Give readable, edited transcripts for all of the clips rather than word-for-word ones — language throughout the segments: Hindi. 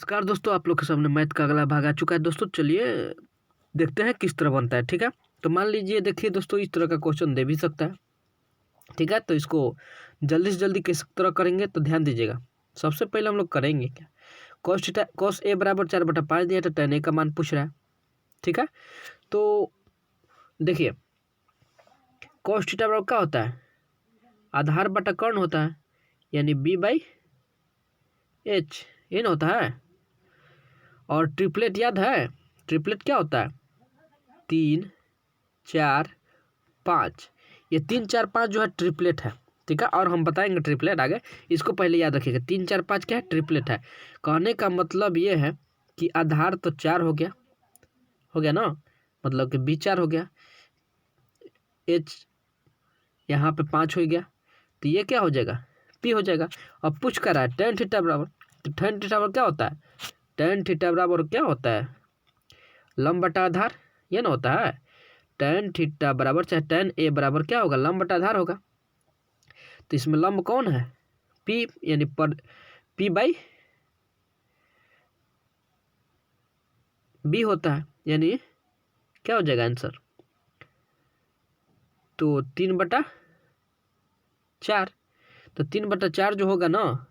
नमस्कार दोस्तों, आप लोग के सामने मैथ का अगला भाग आ चुका है। दोस्तों चलिए देखते हैं किस तरह बनता है। ठीक है, तो मान लीजिए, देखिए दोस्तों, इस तरह का क्वेश्चन दे भी सकता है। ठीक है, तो इसको जल्दी से जल्दी किस तरह करेंगे तो ध्यान दीजिएगा। सबसे पहले हम लोग करेंगे क्या, कॉस ए बराबर 4/5 दिया, तो tan a का मान पूछ रहा है। ठीक है, तो देखिए कॉस थीटा बराबर क्या होता है, आधार बटा कर्ण होता है, यानी b/h, ये ना होता है। और ट्रिपलेट याद है, ट्रिपलेट क्या होता है, 3 4 5, ये 3 4 5 जो है ट्रिपलेट है। ठीक है, और हम बताएंगे ट्रिपलेट आगे, इसको पहले याद रखिएगा। 3 4 5 क्या है, ट्रिपलेट है। कहने का मतलब ये है कि आधार तो 4 हो गया ना, मतलब कि b4 हो गया, h यहाँ पे 5 हो गया, तो ये क्या हो जाएगा, p हो जाएगा। अब पूछ कर रहा है tan थीटा बराबर, तो tan थीटा बराबर क्या होता है, tan थीटा बराबर क्या होता है, लंब बटा आधार, ये ना होता है। tan थीटा बराबर चाहे tan a बराबर क्या होगा, लंब बटा आधार होगा। तो इसमें लंब कौन है, p, यानी पर p/b होता है, यानी क्या हो जाएगा आंसर, तो 3/4। तो 3/4 जो होगा ना,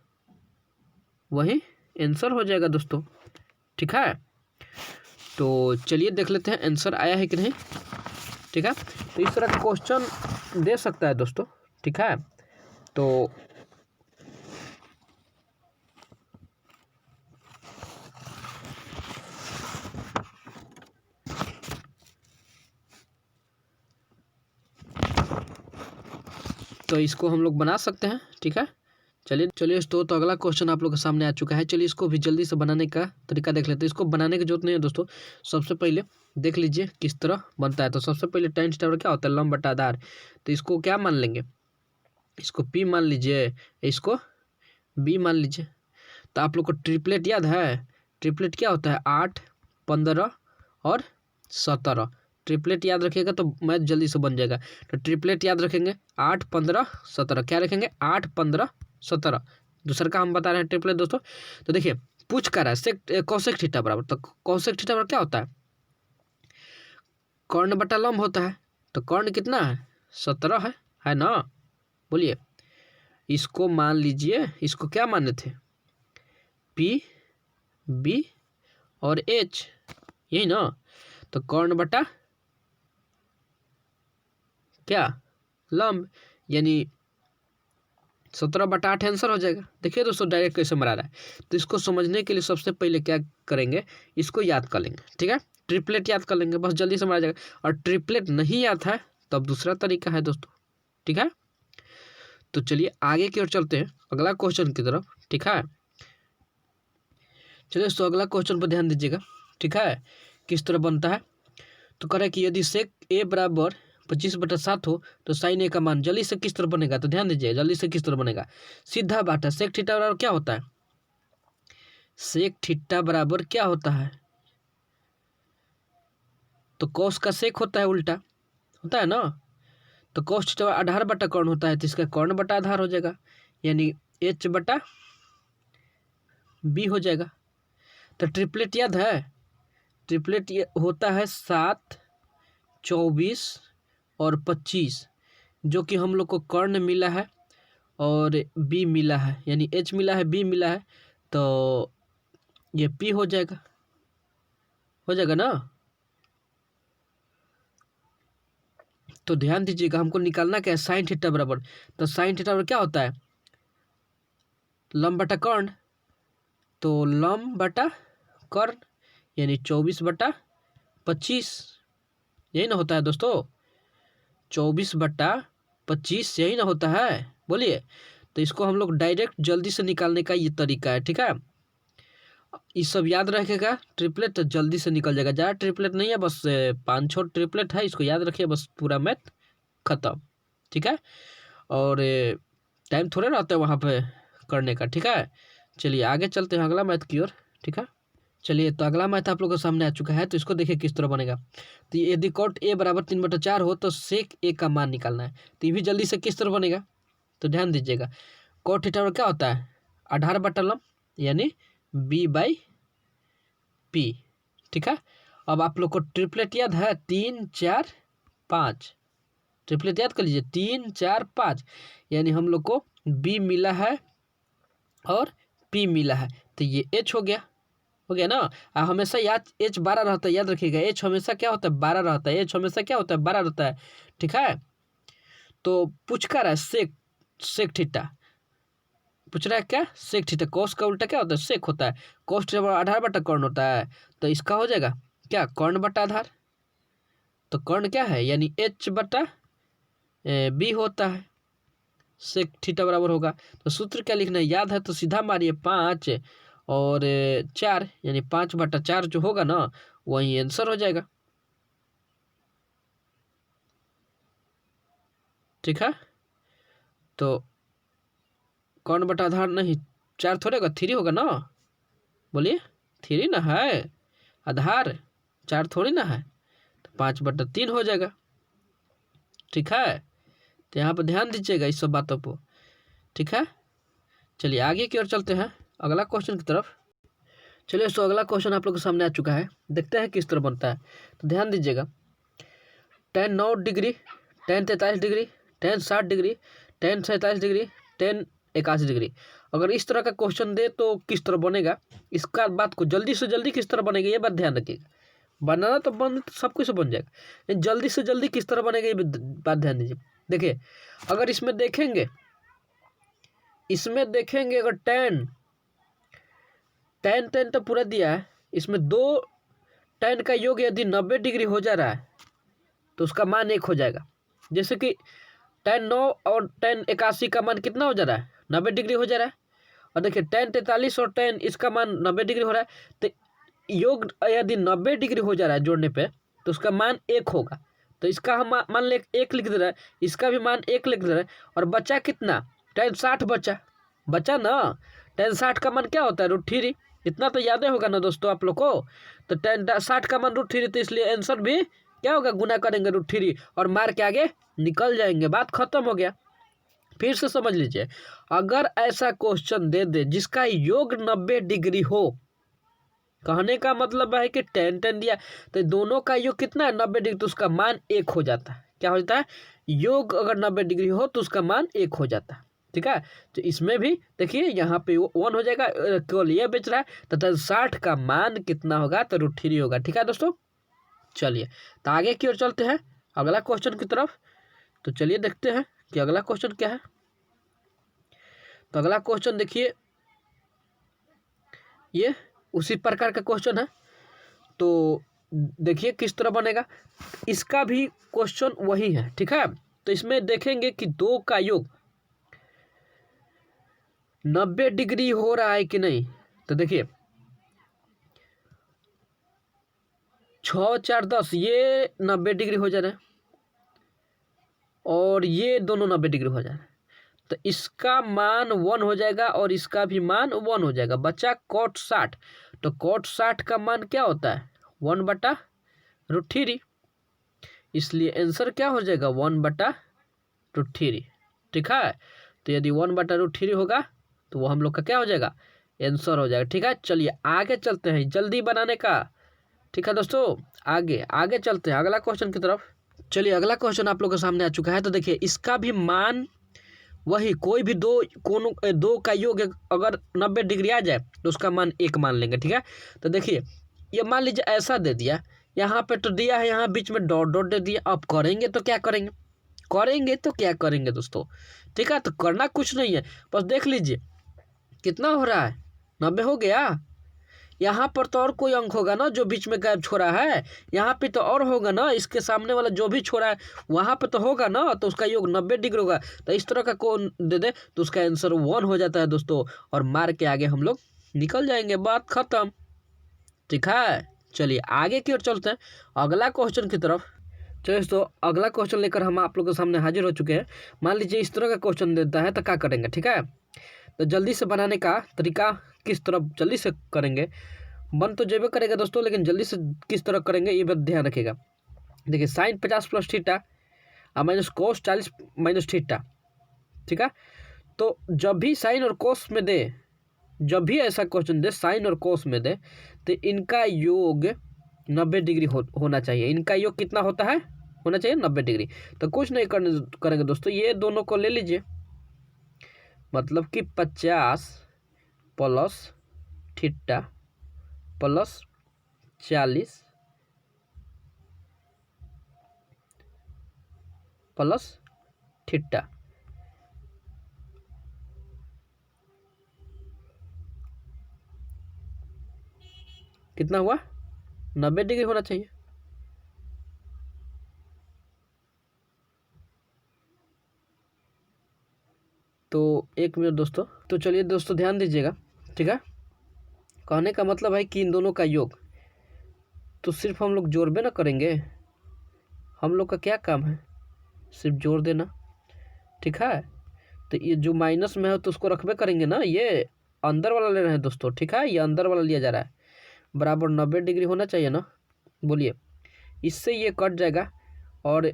वही आंसर हो जाएगा दोस्तों। ठीक है, तो चलिए देख लेते हैं आंसर आया है कि नहीं। ठीक है, तो इस तरह का क्वेश्चन दे सकता है दोस्तों। ठीक है, तो इसको हम लोग बना सकते हैं। ठीक है, चलिए तो अगला क्वेश्चन आप लोग के सामने आ चुका है। चलिए इसको भी जल्दी से बनाने का तरीका देख लेते हैं। इसको बनाने की जरूरत नहीं है दोस्तों, सबसे पहले देख लीजिए किस तरह बनता है। तो सबसे पहले tan थीटा बराबर क्या होता है, लंब बटा आधार। तो इसको क्या मान लेंगे, इसको p मान लीजिए, इसको b मान लीजिए। तो आप लोग को ट्रिपलेट याद है, ट्रिपलेट क्या होता है, 8 15 और 17। ट्रिपलेट याद रखिएगा तो मैथ जल्दी से बन जाएगा। तो ट्रिपलेट याद रखेंगे, 8 15 17, क्या रखेंगे, 8 15 17। दूसरा का हम बता रहे हैं ट्रिपलेट दोस्तों। तो देखिए पूछ कर रहा है कौशिक थीटा बराबर, तो कौशिक थीटा बराबर क्या होता है, कर्ण बटा लंब होता है। तो कर्ण कितना है, 17 है ना, बोलिए। इसको मान लीजिए, इसको क्या माने थे, p b और h, यही ना। तो कर्ण बटा क्या, लंब, यानी 17/8 आंसर हो जाएगा। देखिए दोस्तों डायरेक्ट कैसे मरा रहा है। तो इसको समझने के लिए सबसे पहले क्या करेंगे, इसको याद कर लेंगे। ठीक है, ट्रिपलेट याद कर लेंगे, बस जल्दी से मरा जाएगा। और ट्रिपलेट नहीं याद है तो अब दूसरा तरीका है दोस्तों। ठीक है, तो चलिए आगे की ओर चलते हैं, अगला क्वेश्चन की तरफ। ठीक है, चलिए दोस्तों अगला क्वेश्चन पर ध्यान दीजिएगा। ठीक है, किस तरह बनता है, तो कह रहा है कि यदि सेक a बराबर 25/7 हो तो साइन a का मान जल्दी से किस तरह बनेगा। तो ध्यान दीजिए जल्दी से किस तरह बनेगा, सीधा बात है। सेक थीटा बराबर क्या होता है, सेक थीटा बराबर क्या होता है, तो कॉस का सेक होता है, उल्टा होता है ना। तो कॉस थीटा आधार बटा कर्ण होता है, तो इसका कर्ण बटा आधार हो जाएगा, यानी h/b हो जाएगा। तो ट्रिपलेट याद है, ट्रिपलेट ये होता है 7 24 और 25, जो कि हम लोग को कर्ण मिला है और b मिला है, यानी h मिला है, b मिला है, तो ये p हो जाएगा ना। तो ध्यान दीजिएगा, हमको निकालना क्या है, साइन थीटा बराबर। तो साइन थीटा बराबर क्या होता है, लंब बटा कर्ण। तो लंब बटा कर्ण यानी 24/25, यही ना होता है दोस्तों, 24/25 यही ना होता है, बोलिए। तो इसको हम लोग डायरेक्ट जल्दी से निकालने का ये तरीका है। ठीक है, ये सब याद रखेगा, ट्रिपलेट तो जल्दी से निकल जाएगा। ज़्यादा ट्रिपलेट नहीं है, बस 5-6 ट्रिपलेट है, इसको याद रखिए, बस पूरा मैथ खत्म। ठीक है, और टाइम थोड़े रहता है वहाँ पे करने का। ठीक है, चलिए आगे चलते हैं अगला मैथ की ओर। ठीक है, चलिए तो अगला मैथ आप लोगों के सामने आ चुका है। तो इसको देखिए किस तरह बनेगा। तो यदि कॉट a बराबर 3/4 हो तो सेक a का मान निकालना है। तो ये भी जल्दी से किस तरह बनेगा, तो ध्यान दीजिएगा, कॉट थीटा क्या होता है, आधार बटा लंब, यानी b/h। पी। ठीक है, अब आप लोग को ट्रिपलेट याद है 3 4 5, ट्रिपलेट याद कर लीजिए 3 4 5, यानी हम लोग को बी मिला है और पी मिला है, तो ये एच हो गया ना। हमेशा याद एच 12 रहता है, याद रखिएगा एच हमेशा क्या होता है 12 रहता है, एच हमेशा क्या होता है 12 रहता है। ठीक है, तो पूछ कर है सेक थीटा, पूछ रहा है क्या सेक थीटा, कोस का उल्टा क्या होता है सेक होता है, कोस आधार बटा कर्ण होता है, तो इसका हो जाएगा क्या कर्ण बटा आधार, तो कर्ण क्या है यानी एच बटा बी होता है, सेक थीटा बराबर होगा। तो सूत्र क्या लिखना है याद है तो सीधा मारिए 5 और 4, यानी 5/4 जो होगा ना वही आंसर हो जाएगा। ठीक है, तो कौन बटा आधार नहीं 4 थोड़े होगा 3 होगा ना, बोलिए 3 ना है, आधार 4 थोड़ी ना है, तो 5/3 हो जाएगा। ठीक है, तो यहाँ पर ध्यान दीजिएगा इस सब बातों को। ठीक है, चलिए आगे की ओर चलते हैं अगला क्वेश्चन की तरफ। चलिए तो अगला क्वेश्चन आप लोग के सामने आ चुका है, देखते हैं किस तरह बनता है। तो ध्यान दीजिएगा tan 9 degree, tan 43 degree, tan 60 degree, tan 47 degree, tan 81 degree, अगर इस तरह का क्वेश्चन दे तो किस तरह बनेगा, इसका बात को जल्दी से जल्दी किस तरह बनेगा ये बात ध्यान रखिएगा। बनाना तो सब कुछ बन जाएगा, जल्दी से जल्दी किस तरह बनेगा ये बात ध्यान दीजिए। देखिए अगर इसमें देखेंगे अगर tan तो पूरा दिया है, इसमें 2 tan का योग यदि 90 डिग्री हो जा रहा है तो उसका मान 1 हो जाएगा। जैसे कि tan 9 और tan 81 का मान कितना हो जा रहा है 90 डिग्री हो जा रहा है, और देखिए tan 43 और tan इसका मान 90 डिग्री हो रहा है, तो योग यदि 90 डिग्री हो जा रहा है जोड़ने पे तो उसका मान 1 होगा। तो इसका हम मान ले 1 लिख दे रहा है, इसका भी मान 1 लिख दे रहा है, और बचा कितना tan 60 बचा ना, tan 60 का मान क्या होता है √3, इतना तो याद होगा ना दोस्तों आप लोग को। तो tan 60 का मान √3, तो इसलिए आंसर भी क्या होगा गुना करेंगे √3 और मार के आगे निकल जाएंगे, बात खत्म हो गया। फिर से समझ लीजिए, अगर ऐसा क्वेश्चन दे जिसका योग 90 डिग्री हो, कहने का मतलब है कि tan दिया तो दोनों का योग कितना है 90 डिग्री, तो उसका मान 1 हो जाता है। क्या हो जाता है, योग अगर 90 डिग्री हो तो उसका मान 1 हो जाता है। ठीक है, तो इसमें भी देखिए यहाँ पे 1 हो जाएगा, केवल ये बेच रहा है, तो tan 60 का मान कितना होगा तो √3 होगा। ठीक है दोस्तों, चलिए तो आगे की ओर चलते हैं अगला क्वेश्चन की तरफ। तो चलिए देखते हैं कि अगला क्वेश्चन क्या है। तो अगला क्वेश्चन देखिए ये उसी प्रकार का क्वेश्चन है, तो देखिए किस तरह बनेगा, इसका भी क्वेश्चन वही है। ठीक है, तो इसमें देखेंगे कि 2 का योग 90 डिग्री हो रहा है कि नहीं, तो देखिए 6 4 10 ये 90 डिग्री हो जा रहा है और ये दोनों 90 डिग्री हो जा रहा है, तो इसका मान 1 हो जाएगा और इसका भी मान 1 हो जाएगा। बचा cot 60, तो cot 60 का मान क्या होता है 1/√3, इसलिए आंसर क्या हो जाएगा 1/√3। ठीक है, तो यदि 1/√3 होगा तो वो हम लोग का क्या हो जाएगा आंसर हो जाएगा। ठीक है, चलिए आगे चलते हैं जल्दी बनाने का। ठीक है दोस्तों, आगे चलते हैं अगला क्वेश्चन की तरफ। चलिए अगला क्वेश्चन आप लोग के सामने आ चुका है, तो देखिए इसका भी मान वही, कोई भी दो का योग अगर 90 डिग्री आ जाए तो उसका मान 1 मान लेंगे। ठीक है, तो देखिए ये मान लीजिए ऐसा दे दिया, यहाँ पे तो दिया है, यहाँ बीच में डॉट दे दिया, अब करेंगे तो क्या करेंगे दोस्तों। ठीक है, तो करना कुछ नहीं है, बस देख लीजिए कितना हो रहा है 90 हो गया, यहाँ पर तो और कोई अंक होगा ना जो बीच में गैप छोड़ा है, यहाँ पे तो और होगा ना, इसके सामने वाला जो भी छोड़ा है वहाँ पे तो होगा ना, तो उसका योग 90 डिग्री होगा। तो इस तरह का कौन दे तो उसका आंसर 1 हो जाता है दोस्तों, और मार के आगे हम लोग निकल जाएंगे, बात खत्म। ठीक है, चलिए आगे की ओर चलते हैं अगला क्वेश्चन की तरफ। चलिए दोस्तों अगला क्वेश्चन लेकर हम आप लोग के सामने हाजिर हो चुके हैं। मान लीजिए इस तरह का क्वेश्चन देता है तो क्या करेंगे। ठीक है, तो जल्दी से बनाने का तरीका किस तरह जल्दी से करेंगे, बन तो जेबे करेगा दोस्तों, लेकिन जल्दी से किस तरह करेंगे ये बात ध्यान रखिएगा। देखिए sin 50 + theta minus cos 40 - theta. ठीक है, तो जब भी साइन और कोस में दे जब भी ऐसा क्वेश्चन दे साइन और कोस में दे तो इनका योग 90 डिग्री होना चाहिए। इनका योग कितना होता है, होना चाहिए 90 डिग्री। तो कुछ नहीं करेंगे दोस्तों, ये दोनों को ले लीजिए, मतलब कि 50 plus theta plus 40 plus theta, कितना हुआ, 90 डिग्री होना चाहिए। तो एक मिनट दोस्तों, तो चलिए दोस्तों ध्यान दीजिएगा, ठीक है। कहने का मतलब है कि इन दोनों का योग, तो सिर्फ हम लोग जोड़बे ना करेंगे, हम लोग का क्या काम है, सिर्फ जोड़ देना, ठीक है। तो ये जो माइनस में है तो उसको रखबे करेंगे ना, ये अंदर वाला ले रहे हैं दोस्तों, ठीक है, ये अंदर वाला लिया जा रहा है, बराबर 90 डिग्री होना चाहिए ना। बोलिए, इससे ये कट जाएगा और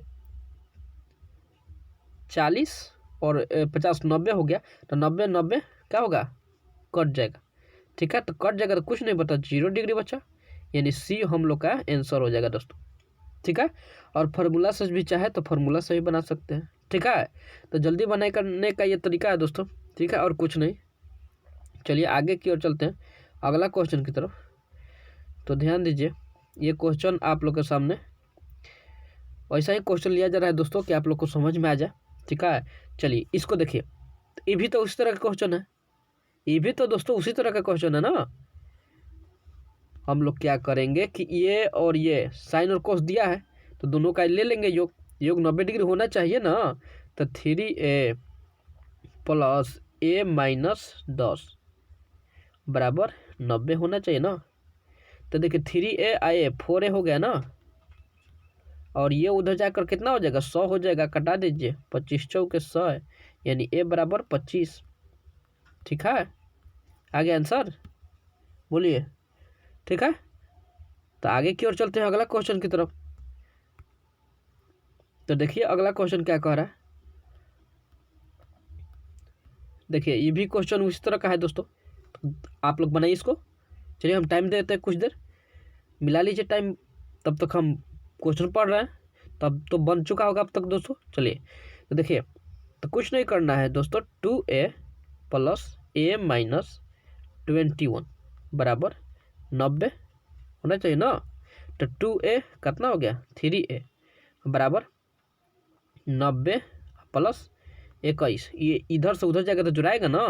40 और 50 90 हो गया, तो 90 90 क्या होगा, कट जाएगा, ठीक है। तो कट जाएगा तो कुछ नहीं बता, 0 डिग्री बचा, यानी सी हम लोग का आंसर हो जाएगा दोस्तों, ठीक है। और फार्मूला से भी चाहे तो फार्मूला से भी बना सकते हैं, ठीक है। तो जल्दी बनाए करने का ये तरीका है दोस्तों, ठीक है, और कुछ नहीं। चलिए आगे की ओर चलते हैं, अगला क्वेश्चन की तरफ। तो ध्यान दीजिए, ये क्वेश्चन आप लोग के सामने वैसा ही क्वेश्चन लिया जा रहा है दोस्तों कि आप लोग को समझ में आ जाए, ठीक है। चलिए इसको देखिए, ये भी तो उसी तरह का क्वेश्चन है, ये भी तो दोस्तों उसी तरह का क्वेश्चन है ना। हम लोग क्या करेंगे कि ये और ये साइन और कोस दिया है तो दोनों का ले लेंगे योग, योग 90 डिग्री होना चाहिए ना। तो 3a प्लस a माइनस 10 बराबर 90 होना चाहिए ना। तो देखिए 3a आए 4a हो गया ना, और ये उधर जाकर कितना हो जाएगा, 100 हो जाएगा, कटा दीजिए, 25 चौके 100 है, यानी a बराबर 25, ठीक है। आगे आंसर बोलिए, ठीक है। तो आगे की ओर चलते हैं अगला क्वेश्चन की तरफ। तो देखिए अगला क्वेश्चन क्या कह रहा है, देखिए ये भी क्वेश्चन उसी तरह का है दोस्तों, तो आप लोग बनाइए इसको। चलिए हम टाइम देते हैं कुछ देर, मिला लीजिए टाइम, तब तक हम क्वेश्चन पढ़ रहे हैं, तब तो बन चुका होगा अब तक दोस्तों। चलिए तो देखिए, तो कुछ नहीं करना है दोस्तों, 2a प्लस a माइनस 21 बराबर 90 होना चाहिए ना। तो 2a कितना हो गया, 3a बराबर 90 प्लस 21, ये इधर से उधर जाएगा तो जुड़ाएगा ना।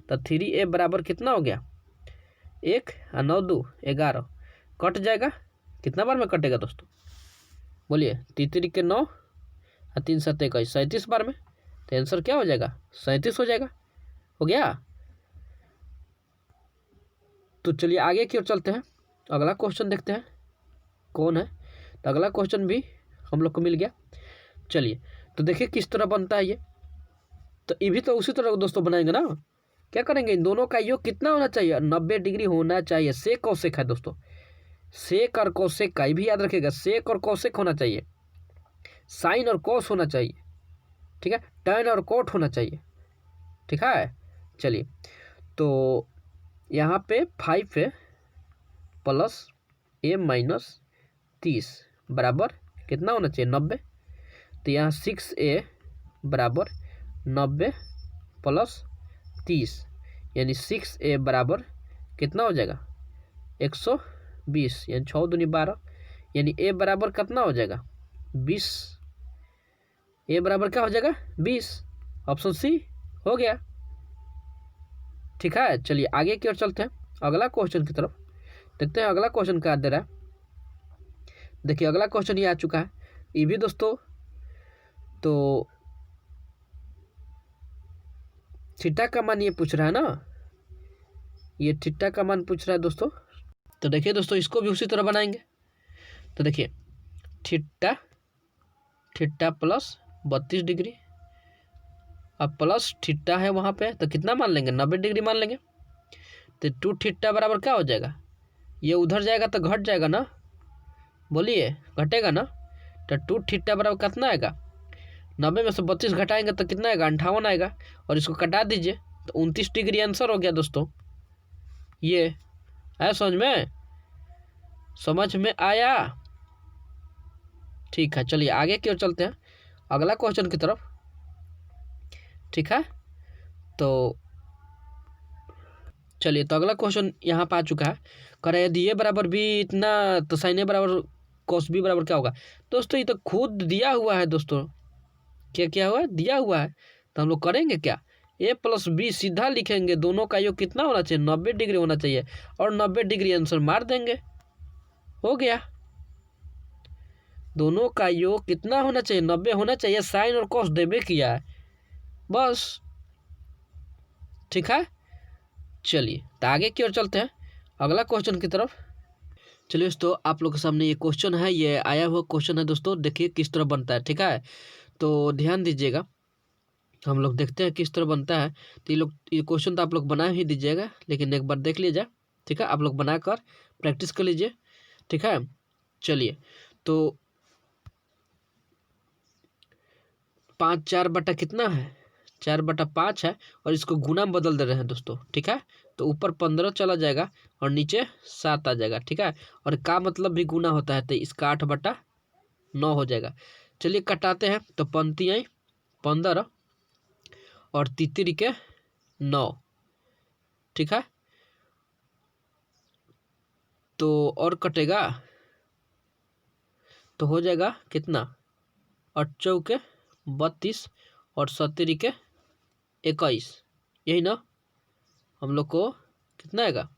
तो 3a बराबर कितना हो गया, 1 और 9 2 11, कट जाएगा, कितना बार में कटेगा दोस्तों, बोलिए, 3 के 9 और 3 7 21, 37 बार में। तो आंसर क्या हो जाएगा, 37 हो जाएगा, हो गया। तो चलिए आगे की ओर चलते हैं, अगला क्वेश्चन देखते हैं कौन है। तो अगला क्वेश्चन भी हम लोग को मिल गया। चलिए तो देखिए किस तरह बनता है ये, तो ये भी तो उसी तरह दोस्तों बनाएंगे ना। क्या करेंगे, इन दोनों का योग कितना होना चाहिए, 90 डिग्री होना चाहिए। सेक कौसेक है दोस्तों, सेक और कौसेक का, ये भी याद रखिएगा, सेक और कौसेक होना चाहिए, साइन और कॉस होना चाहिए, ठीक है, टैन और कोट होना चाहिए, ठीक है। चलिए तो यहाँ पे 5 है प्लस a माइनस 30 बराबर कितना होना चाहिए, 90। तो यहाँ 6a बराबर 90 प्लस 30, यानी 6a बराबर कितना हो जाएगा, 120, यानी 6 दूनी 12, यानी a बराबर कितना हो जाएगा, 20। a बराबर क्या हो जाएगा, 20, ऑप्शन सी हो गया, ठीक है। चलिए आगे की ओर चलते हैं अगला क्वेश्चन की तरफ, देखते हैं अगला क्वेश्चन क्या दे रहा है। देखिए अगला क्वेश्चन ये आ चुका है, ये भी दोस्तों तो थीटा का मान ये पूछ रहा है ना, ये थीटा का मान पूछ रहा है दोस्तों। तो देखिए दोस्तों इसको भी उसी तरह बनाएंगे। तो देखिए थीटा, थीटा प्लस 32 डिग्री, अब प्लस थीटा है वहाँ पे, तो कितना मान लेंगे, 90 डिग्री मान लेंगे। तो 2 थीटा बराबर क्या हो जाएगा, ये उधर जाएगा तो घट जाएगा ना, बोलिए घटेगा ना। तो 2 थीटा बराबर कितना आएगा, 90 में से 32 घटाएंगे तो कितना आएगा, 58 आएगा, और इसको कटा दीजिए तो 29 डिग्री आंसर हो गया दोस्तों, ये है समझ में आया? ठीक है, चलिए आगे की ओर चलते हैं अगला क्वेश्चन की तरफ। ठीक है, तो चलिए, तो अगला क्वेश्चन यहाँ पर आ चुका है। कह रहे यदि ए बराबर बी इतना तो साइन ए बराबर कॉस बी बराबर क्या होगा? दोस्तों ये तो खुद दिया हुआ है दोस्तों। क्या हुआ है? दिया हुआ है। तो हम लोग करेंगे क्या, ए प्लस बी सीधा लिखेंगे, दोनों का योग कितना होना चाहिए? 90 डिग्री होना चाहिए, और 90 डिग्री आंसर मार देंगे, हो गया। दोनों का योग कितना होना चाहिए? 90 होना चाहिए। साइन और कॉस देवे किया है, बस। ठीक है, चलिए तो आगे की ओर चलते हैं अगला क्वेश्चन की तरफ। चलिए दोस्तों, आप लोग के सामने ये क्वेश्चन है, ये आया हुआ क्वेश्चन है दोस्तों। देखिए किस तरह बनता है। ठीक है, तो ध्यान दीजिएगा, हम लोग देखते हैं किस तरह बनता है। तो ये क्वेश्चन तो आप लोग बना ही दीजिएगा, लेकिन एक बार देख लीजिए। ठीक है, आप लोग बनाकर प्रैक्टिस कर लीजिए। ठीक है, चलिए, तो 5 4 बटा कितना है? 4/5 है, और इसको गुना में बदल दे रहे हैं दोस्तों। ठीक है, तो ऊपर 15 चला जाएगा और नीचे 7 आ जाएगा। ठीक है, और का मतलब भी गुना होता है, तो इसका 8/9 हो जाएगा। चलिए कटाते हैं, तो पंक्ति आई 15 और तितरी के 9। ठीक है, तो और कटेगा तो हो जाएगा कितना? 8 चौके 32 और 17 के 21, यही ना? हम लोग को कितना आएगा?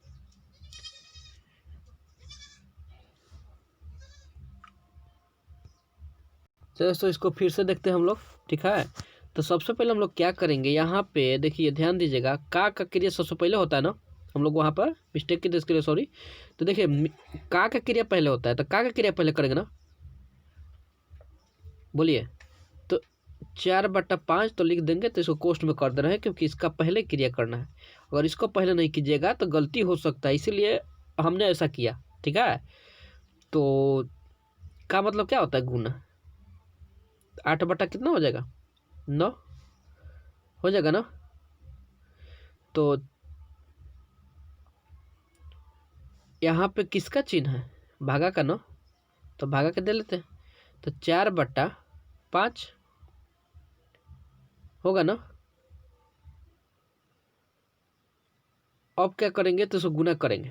चलो दोस्तों, इसको फिर से देखते हैं हम लोग। ठीक है, तो सबसे पहले हम लोग क्या करेंगे, यहाँ पे देखिए ध्यान दीजिएगा, का क्रिया सबसे पहले होता है ना। हम लोग वहाँ पर मिस्टेक की इसके लिए सॉरी। तो देखिए का क्रिया पहले होता है, तो का क्रिया पहले करेंगे ना, बोलिए। तो 4/5 तो लिख देंगे, तो इसको कोष्ठ में कर दे रहे हैं, क्योंकि इसका पहले क्रिया करना है। अगर इसको पहले नहीं कीजिएगा तो गलती हो सकता है, इसीलिए हमने ऐसा किया। ठीक है, तो का मतलब क्या होता है? गुना। 8 बटा कितना हो जाएगा? 9 हो जाएगा ना। तो यहाँ पे किसका चिन्ह है? भागा का ना, तो भागा के दे लेते हैं। तो 4/5 होगा ना। अब क्या करेंगे, तो इसको गुना करेंगे।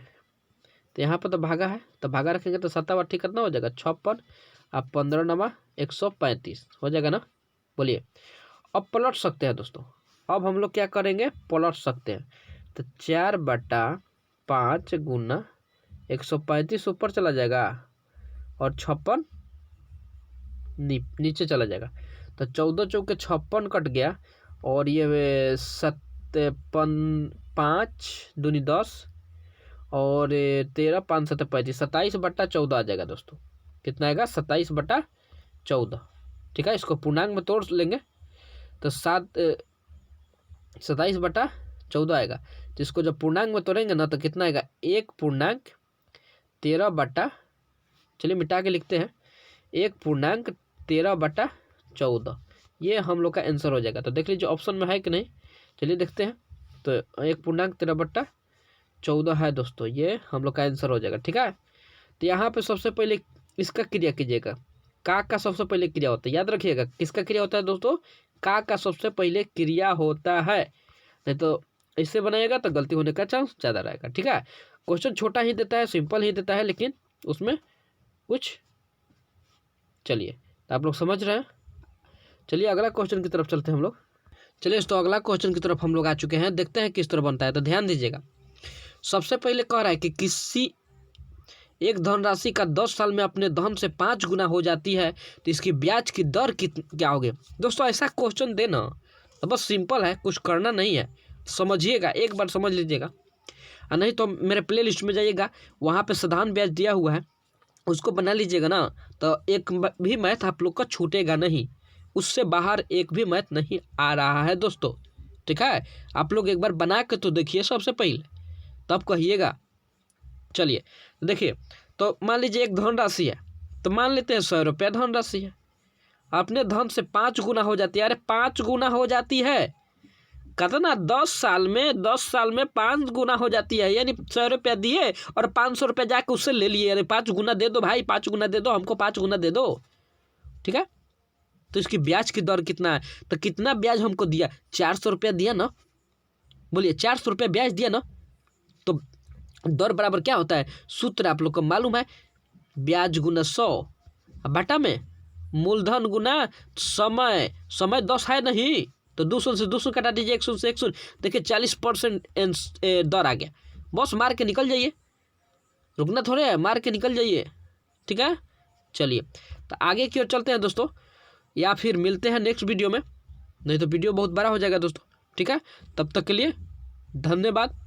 तो यहाँ पर तो भागा है, तो भागा रखेंगे, तो 7/8 कितना हो जाएगा? 56। अब 15 नमा 135 हो जाएगा ना। बोलिए, अब पलट सकते हैं दोस्तों। अब हम लोग क्या करेंगे, पलट सकते हैं। तो 4/5 गुना 135 ऊपर चला जाएगा, और 56 नीचे चला जाएगा। तो 14 चौके 56 कट गया, और ये 5 दूनी 10 और 13 5 7 35 27/14 आ जाएगा दोस्तों। कितना आएगा? 27/14। ठीक है, इसको पूर्णांक में तोड़ लेंगे, तो 27/14 आएगा। तो इसको जब पूर्णांक में तोड़ेंगे ना, तो कितना आएगा? 1.13 चलिए मिटा के लिखते हैं, 1.13/14। ये हम लोग का आंसर हो जाएगा। तो देख लीजिए ऑप्शन में है कि नहीं, चलिए देखते हैं। तो 1.13/14 है दोस्तों, ये हम लोग का आंसर हो जाएगा। ठीक है, तो यहाँ पे सबसे पहले इसका क्रिया कीजिएगा। का सबसे पहले क्रिया होता है, याद रखिएगा। किसका क्रिया होता है दोस्तों? का सबसे पहले क्रिया होता है, नहीं तो इससे बनाएगा तो गलती होने का चांस ज़्यादा रहेगा। ठीक है, क्वेश्चन छोटा ही देता है, सिंपल ही देता है, लेकिन उसमें कुछ, चलिए तो आप लोग समझ रहे हैं। चलिए अगला क्वेश्चन की तरफ चलते हैं हम लोग। चलिए तो अगला क्वेश्चन की तरफ हम लोग आ चुके हैं, देखते हैं किस तरह बनता है। तो ध्यान दीजिएगा, सबसे पहले कह रहा है कि किसी एक धनराशि का 10 साल में अपने धन से 5 गुना हो जाती है, तो इसकी ब्याज की दर क्या होगी? दोस्तों ऐसा क्वेश्चन देना तो बस सिंपल है, कुछ करना नहीं है। समझिएगा, एक बार समझ लीजिएगा, और नहीं तो मेरे प्ले लिस्ट में जाइएगा, वहाँ पे साधारण ब्याज दिया हुआ है, उसको बना लीजिएगा ना। तो एक भी मैथ आप लोग का छूटेगा नहीं, उससे बाहर एक भी मैथ नहीं आ रहा है दोस्तों। ठीक है, आप लोग एक बार बना के तो देखिए सबसे पहले, तब कहिएगा। चलिए देखिए, तो मान लीजिए एक धनराशि है, तो मान लेते हैं 100 रुपया धनराशि है, अपने धन से 5 गुना हो जाती है। अरे 5 गुना हो जाती है, कितना 10 साल में 5 गुना हो जाती है, यानी 100 रुपया दिए और 500 रुपया जाके उससे ले लिए, अरे 5 गुना दे दो भाई, 5 गुना दे दो हमको, 5 गुना दे दो, ठीक है। तो इसकी ब्याज की दर कितना है, तो कितना ब्याज हमको दिया, 400 रुपया दिया ना, बोलिए 400 रुपया ब्याज दिया ना, तो दर बराबर क्या होता है, सूत्र आप लोग को मालूम है, ब्याज गुना 100 बटा में मूलधन गुना समय, समय 10 है नहीं, तो 200 से 200 कटा दीजिए, 100 से 100, देखिए 40% दर आ गया, बस मार के निकल जाइए, रुकना थोड़े है, मार के निकल जाइए, ठीक है। चलिए तो आगे की ओर चलते हैं दोस्तों, या फिर मिलते हैं नेक्स्ट वीडियो में, नहीं तो वीडियो बहुत बड़ा हो जाएगा दोस्तों, ठीक है। तब तक के लिए धन्यवाद।